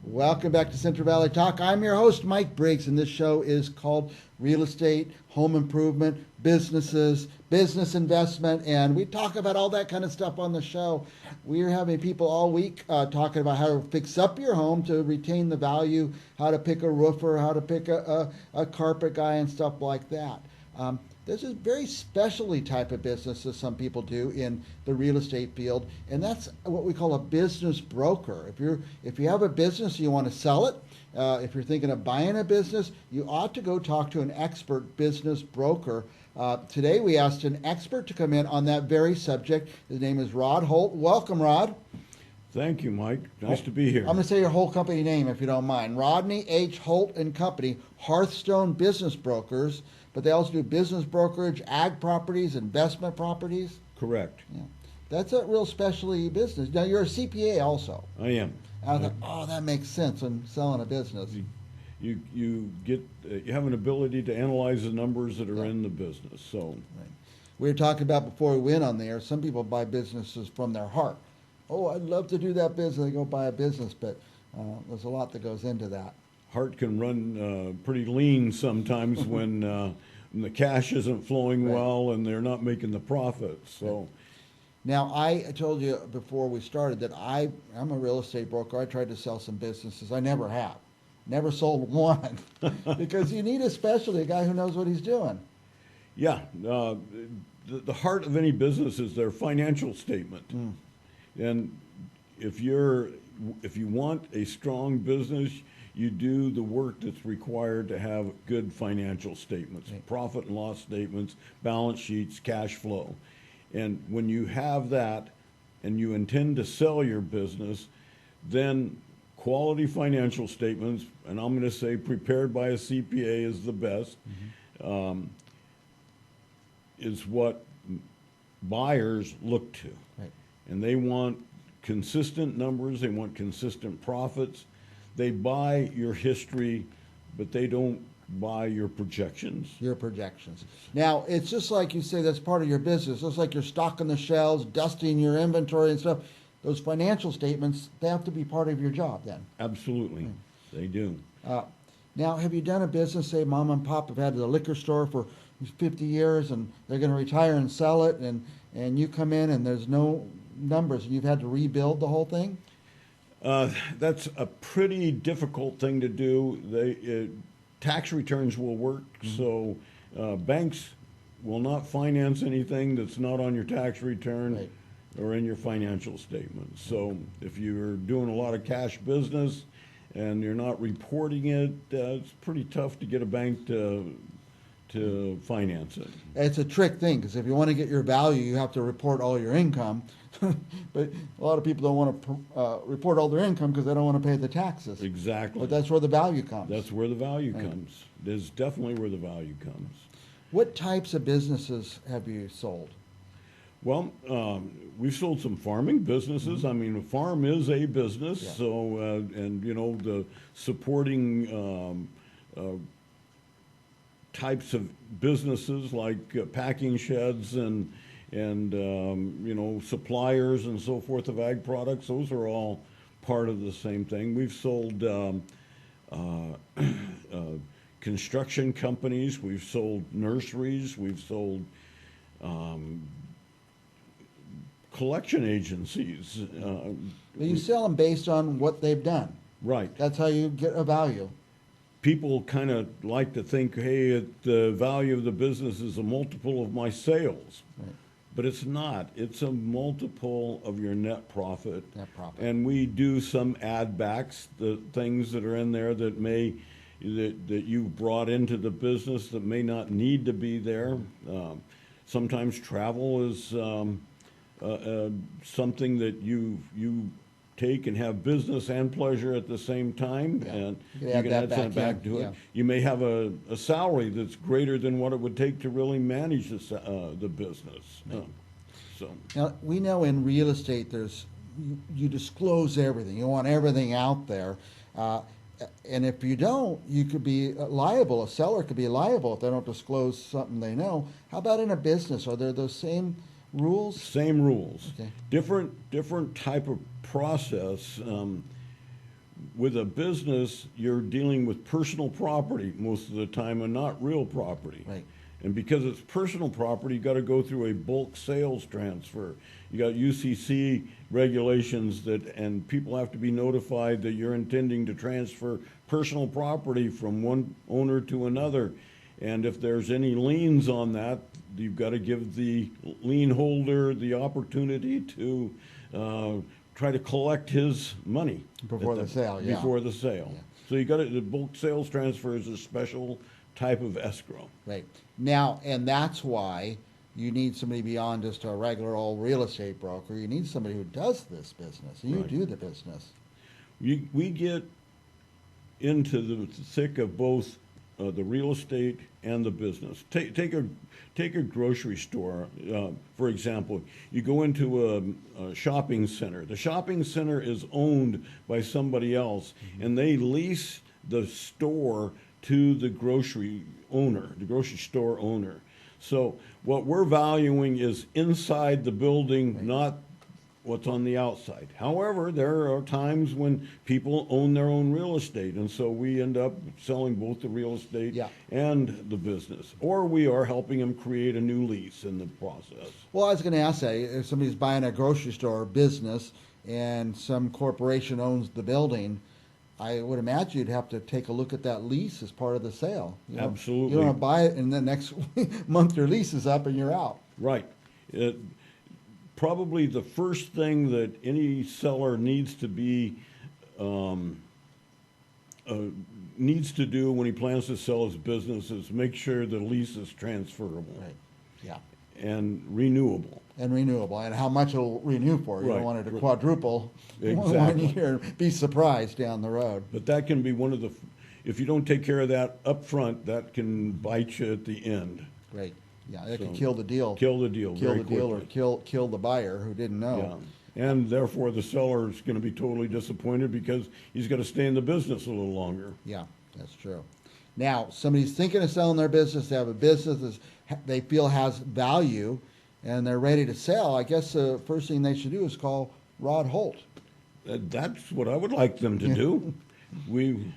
Welcome back to Central Valley Talk. I'm your host, Mike Briggs, and this show is called Real Estate, Home Improvement, Businesses, Business Investment, and we talk about all that kind of stuff on the show. We're having people all week talking about how to fix up your home to retain the value, how to pick a roofer, how to pick a carpet guy, and stuff like that. There's a very specialty type of business that some people do in the real estate field, and that's what we call a business broker. If you have a business and you want to sell it, if you're thinking of buying a business, you ought to go talk to an expert business broker. Today we asked an expert to come in on that very subject. His name is Rod Holt. Welcome, Rod. Thank you, Mike. Nice to be here. I'm going to say your whole company name if you don't mind. Rodney H. Holt and Company, Hearthstone Business Brokers, but they also do business brokerage, ag properties, investment properties. Correct. Yeah. That's a real specialty business. Now, you're a CPA also. I am. I thought, oh, that makes sense when selling a business. You have an ability to analyze the numbers that are in the business. So, right. We were talking about before we went on there, some people buy businesses from their heart. Oh, I'd love to do that business. They go buy a business, but there's a lot that goes into that. Heart can run pretty lean sometimes when the cash isn't flowing well and they're not making the profits. So, now I told you before we started that I'm a real estate broker. I tried to sell some businesses. I never have, never sold one, because you need a specialty, a guy who knows what he's doing. Yeah, the heart of any business is their financial statement, and if you want a strong business, you do the work that's required to have good financial statements, profit and loss statements, balance sheets, cash flow. And when you have that and you intend to sell your business, then quality financial statements, and I'm going to say prepared by a CPA is the best, is what buyers look to. Right. And they want consistent numbers, they want consistent profits. They buy your history, but they don't buy your projections. Your projections. Now, it's just like you say, that's part of your business. It's like you're stocking the shelves, dusting your inventory and stuff. Those financial statements, they have to be part of your job then. Absolutely, they do. Now, have you done a business, say mom and pop have had a liquor store for 50 years and they're going to retire and sell it, and you come in and there's no numbers and you've had to rebuild the whole thing? That's a pretty difficult thing to do. Tax returns will work, so banks will not finance anything that's not on your tax return or in your financial statements. So if you're doing a lot of cash business and you're not reporting it, it's pretty tough to get a bank to finance it. It's a trick thing, because if you want to get your value, you have to report all your income. But a lot of people don't want to report all their income because they don't want to pay the taxes. Exactly. But that's where the value comes. That's where the value comes. It is definitely where the value comes. What types of businesses have you sold? Well, we've sold some farming businesses. I mean, a farm is a business. So, and you know, the supporting types of businesses like packing sheds and you know, suppliers and so forth of ag products, those are all part of the same thing. We've sold construction companies, we've sold nurseries, we've sold collection agencies. You sell them based on what they've done. Right. That's how you get a value. People kind of like to think, hey, the value of the business is a multiple of my sales. Right. But it's not. It's a multiple of your net profit. Net profit. And we do some add backs, the things that are in there that you've brought into the business that may not need to be there. Sometimes travel is something that you take and have business and pleasure at the same time, and you can add that back to it. You may have a salary that's greater than what it would take to really manage the business. So now we know in real estate you disclose everything. You want everything out there, and if you don't, you could be liable. A seller could be liable if they don't disclose something they know. How about in a business? Are there those same rules? Same rules. Okay. Different type of process. with a business, you're dealing with personal property most of the time and not real property. Right. And because it's personal property, you got to go through a bulk sales transfer. You got UCC regulations and people have to be notified that you're intending to transfer personal property from one owner to another. And if there's any liens on that, you've got to give the lien holder the opportunity to try to collect his money Before the sale, yeah. Before the sale. Yeah. So you got the bulk sales transfer is a special type of escrow. Right. Now, and that's why you need somebody beyond just a regular old real estate broker. You need somebody who does this business. You Right. do the business. We get into the thick of both the real estate and the business. Take a grocery store, for example. You go into a shopping center. The shopping center is owned by somebody else, and they lease the store to the grocery owner, the grocery store owner. So what we're valuing is inside the building, not what's on the outside. However, there are times when people own their own real estate, and so we end up selling both the real estate Yeah. and the business. Or we are helping them create a new lease in the process. Well, I was going to ask that if somebody's buying a grocery store business and some corporation owns the building, I would imagine you'd have to take a look at that lease as part of the sale. You know, Absolutely. You don't want to buy it and the next month your lease is up and you're out. Right. Probably the first thing that any seller needs to do when he plans to sell his business is make sure the lease is transferable Right. Yeah. and renewable. And renewable, and how much it'll renew for. You Right. don't want it to quadruple one Exactly. year. Be surprised down the road. But that can be one of if you don't take care of that up front, that can bite you at the end. Great. Yeah, it So, could kill the deal. Kill the deal Kill very the deal, or quickly. kill the buyer who didn't know. Yeah. And therefore, the seller is going to be totally disappointed because he's got to stay in the business a little longer. Yeah, that's true. Now, somebody's thinking of selling their business. They have a business that they feel has value, and they're ready to sell. I guess the first thing they should do is call Rod Holt. That's what I would like them to do. We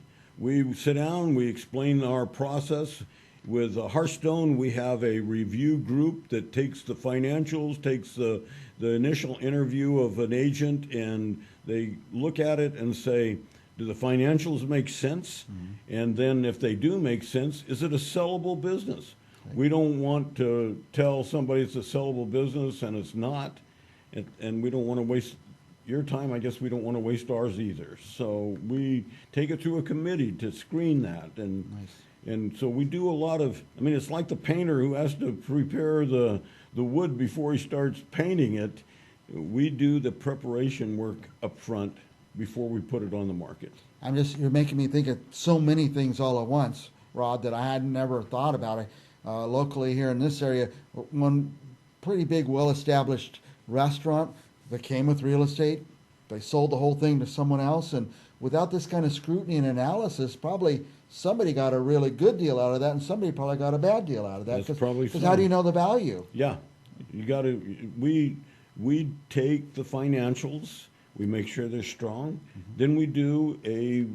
sit down, we explain our process. With Hearthstone, we have a review group that takes the financials, takes the initial interview of an agent, and they look at it and say, do the financials make sense? Mm-hmm. And then if they do make sense, is it a sellable business? Right. We don't want to tell somebody it's a sellable business and it's not, and we don't want to waste your time. I guess we don't want to waste ours either. So we take it through a committee to screen that. And Nice. And so we do a lot of, it's like the painter who has to prepare the wood before he starts painting it. We do the preparation work up front before we put it on the market. You're making me think of so many things all at once, Rod, that I had never thought about it. Locally here in this area, one pretty big, well-established restaurant that came with real estate. They sold the whole thing to someone else, and without this kind of scrutiny and analysis, probably somebody got a really good deal out of that, and somebody probably got a bad deal out of that. That's probably because how do you know the value? Yeah, you got to. We take the financials. We make sure they're strong. Mm-hmm. Then we do a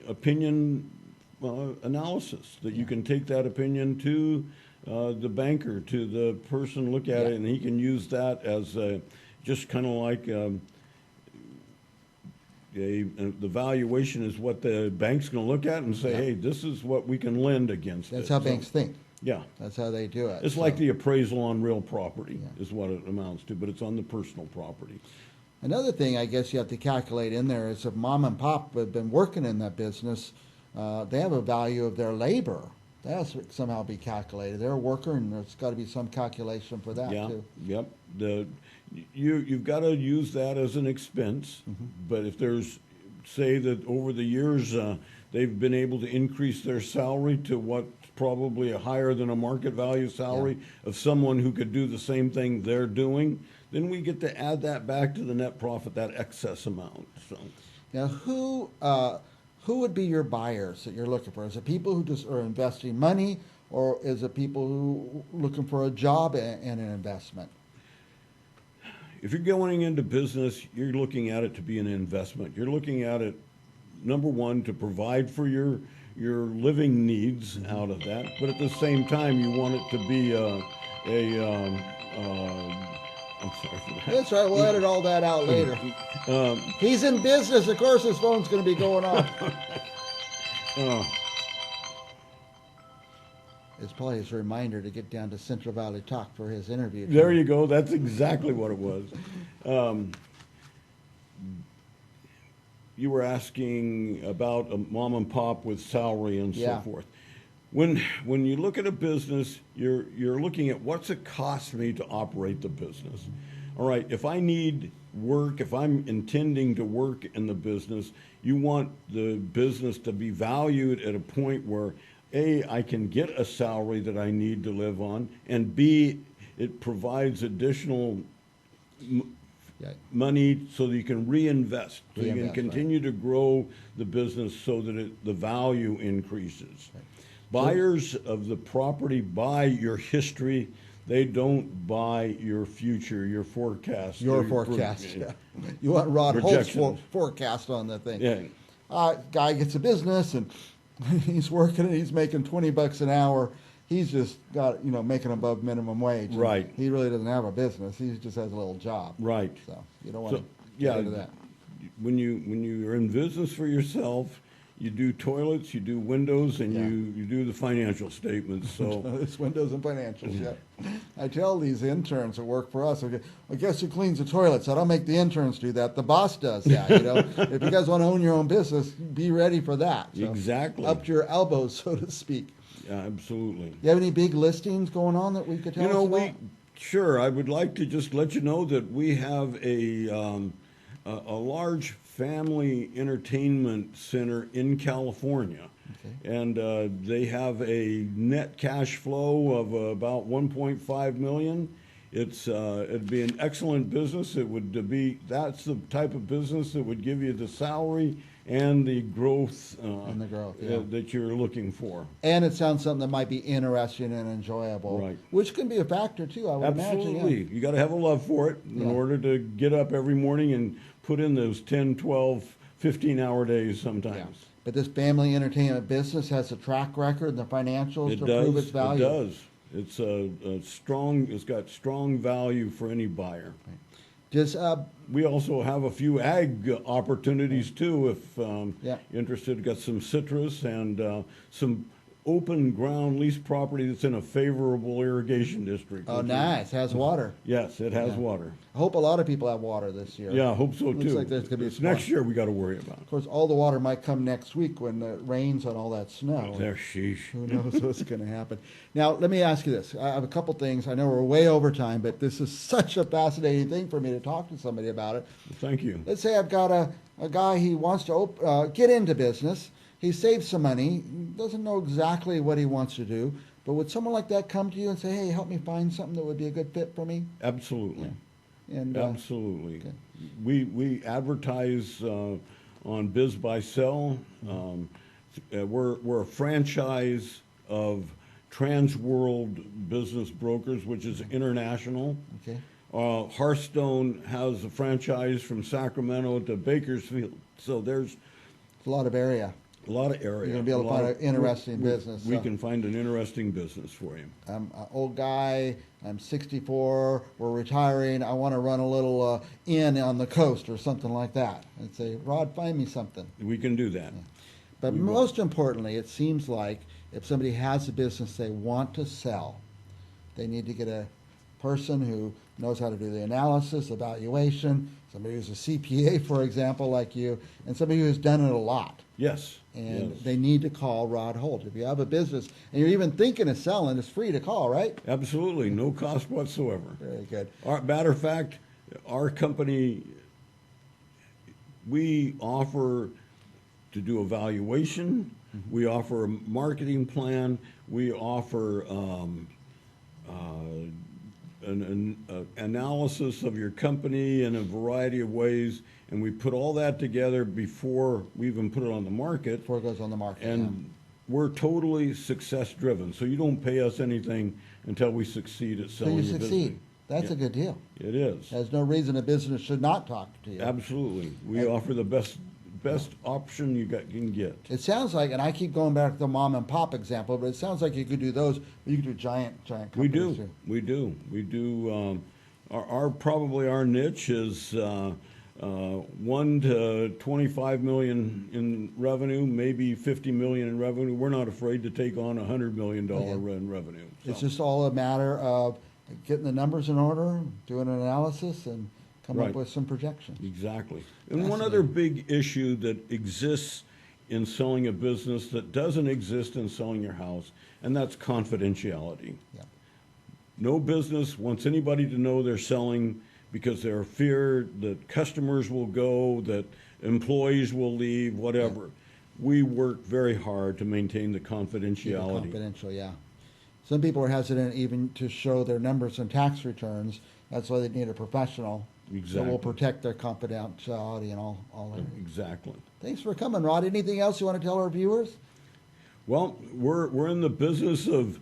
opinion analysis that you can take that opinion to the banker, to the person, look at it, and he can use that as just kind of like. The valuation is what the bank's going to look at and say, hey, this is what we can lend against. That's how banks think. Yeah. That's how they do it. It's like the appraisal on real property is what it amounts to, but it's on the personal property. Another thing I guess you have to calculate in there is if mom and pop have been working in that business, they have a value of their labor. That has to somehow be calculated. They're a worker, and there's got to be some calculation for that, too. Yep. You've got to use that as an expense, but if there's, say that over the years they've been able to increase their salary to what's probably a higher than a market value salary of someone who could do the same thing they're doing, then we get to add that back to the net profit, that excess amount. So now, who would be your buyers that you're looking for? Is it people who just are investing money, or is it people who are looking for a job and an investment? If you're going into business, you're looking at it to be an investment. You're looking at it number one, to provide for your living needs out of that, but at the same time, you want it to be I'm sorry for that. That's right. We'll edit all that out later. He's in business. Of course, his phone's going to be going off. Uh, It's probably his reminder to get down to Central Valley Talk for his interview. there you go. That's exactly what it was. You were asking about a mom and pop with salary and Yeah. so forth. When you look at a business, you're looking at what's it cost me to operate the business. All right, if I need work, if I'm intending to work in the business, you want the business to be valued at a point where A, I can get a salary that I need to live on, and B, it provides additional Yeah. money so that you can reinvest, so you can Reinvest, continue to grow the business so that the value increases. Buyers of the property buy your history. They don't buy your future, your forecast. Your forecast. Yeah. You want Rod Holt's Projections. forecast on the thing. Yeah. Guy gets a business and he's working and he's making $20 an hour. He's just got, making above minimum wage. And Right. he really doesn't have a business. He just has a little job. Right. So you don't want So, to yeah, get into that. when you're in business for yourself, you do toilets, you do windows, and Yeah. you do the financial statements. So It's windows and financials, yeah. I tell these interns that work for us, okay, well, guess who cleans the toilets? I don't make the interns do that. The boss does that, If you guys want to own your own business, be ready for that. So, Exactly. up to your elbows, so to speak. yeah, absolutely. You have any big listings going on that we could tell us about? Sure. I would like to just let you know that we have a large family entertainment center in California, Okay. and they have a net cash flow of about 1.5 million. It'd be an excellent business. That's the type of business that would give you the salary and the growth, And the growth, yeah. that you're looking for. And it sounds something that might be interesting and enjoyable, Right. which can be a factor too, I would imagine. Absolutely. You got to have a love for it in Yeah. order to get up every morning and put in those 10, 12, 15-hour days Yeah. sometimes. But this family entertainment business has a track record and the financials It to does. prove its value. It does. It's got strong value for any buyer. Just We also have a few ag opportunities too, if Yeah. interested. Got some citrus and some open ground lease property that's in a favorable irrigation district. oh, which is- nice, has water. Yes, it has Yeah. water. I hope a lot of people have water this year. Yeah, I hope so too. Looks like there's gonna be a It's spot. next year we got to worry about. Of course, all the water might come next week when it rains on all that snow. There, sheesh. Who knows what's going to happen? Now, let me ask you this. I have a couple things. I know we're way over time, but this is such a fascinating thing for me to talk to somebody about it. Thank you. Let's say I've got a guy, he wants to get into business. He saved some money, doesn't know exactly what he wants to do, but would someone like that come to you and say, hey, help me find something that would be a good fit for me? Absolutely. And Absolutely. okay. We advertise on Biz by Sell. We're a franchise of Trans World Business Brokers, which is international. Okay. Hearthstone has a franchise from Sacramento to Bakersfield. So there's It's a lot of area. a lot of area. You're gonna be able to a lot find of- an interesting we- business, We so. can find an interesting business for you. I'm an old guy. I'm 64. We're retiring. I want to run a little inn on the coast or something like that. And say, Rod, find me something. We can do that. But We will. most importantly, it seems like if somebody has a business they want to sell, they need to get a person who knows how to do the analysis, evaluation, somebody who's a CPA, for example, like you, and somebody who's done it a lot. Yes. And yes. they need to call Rod Holt. If you have a business and you're even thinking of selling, it's free to call, right? Absolutely, no cost whatsoever. Very good. Matter of fact, our company, we offer to do evaluation, we offer a marketing plan, we offer an analysis of your company in a variety of ways, and we put all that together before we even put it on the market. Before it goes on the market. And we're totally success driven, so you don't pay us anything until we succeed at so selling you your succeed. business. That's Yeah. a good deal. It is. There's no reason a business should not talk to you. Absolutely. We And- offer the best best option you can get. It sounds like, and I keep going back to the mom and pop example, but it sounds like you could do those, but you could do giant companies We do. too. We do. Probably our niche is 1 to 25 million in revenue, maybe 50 million in revenue. We're not afraid to take on $100 million in revenue. It's So, just all a matter of getting the numbers in order, doing an analysis, and come up Right. with some projections. exactly. And one other big issue that exists in selling a business that doesn't exist in selling your house, and that's confidentiality. Yeah. No business wants anybody to know they're selling because they're feared that customers will go, that employees will leave, whatever. We work very hard to maintain the Keep it confidentiality. confidential, yeah. Some people are hesitant even to show their numbers and tax returns. That's why they need a professional. That will Exactly. protect their confidentiality and all that. Exactly. Thanks for coming, Rod. Anything else you want to tell our viewers? Well, we're in the business of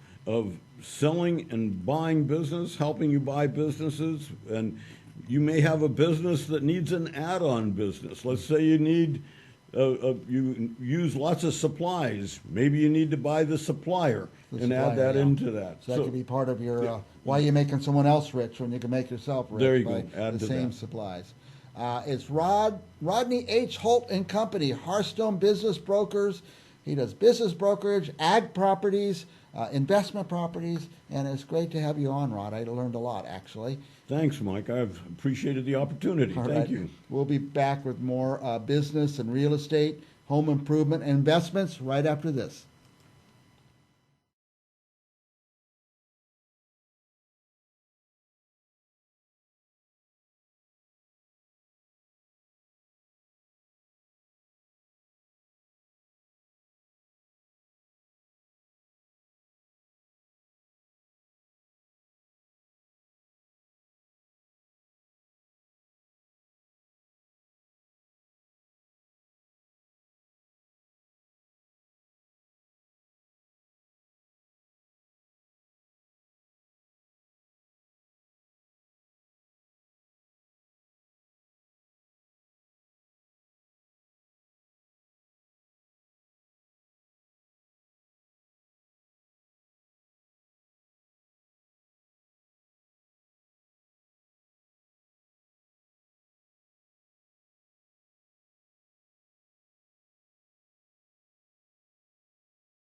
selling and buying business, helping you buy businesses, and you may have a business that needs an add-on business. Let's say you need you use lots of supplies. Maybe you need to buy the supplier and add supplier, that yeah. into that. So that could be part of your, why are you making someone else rich when you can make yourself rich There you by go. Add the to same that. supplies? It's Rodney H. Holt and Company, Hearthstone Business Brokers. He does business brokerage, ag properties, investment properties, and it's great to have you on, Rod. I learned a lot, actually. Thanks, Mike. I've appreciated the opportunity. All Thank right. you. We'll be back with more business and real estate, home improvement, and investments right after this.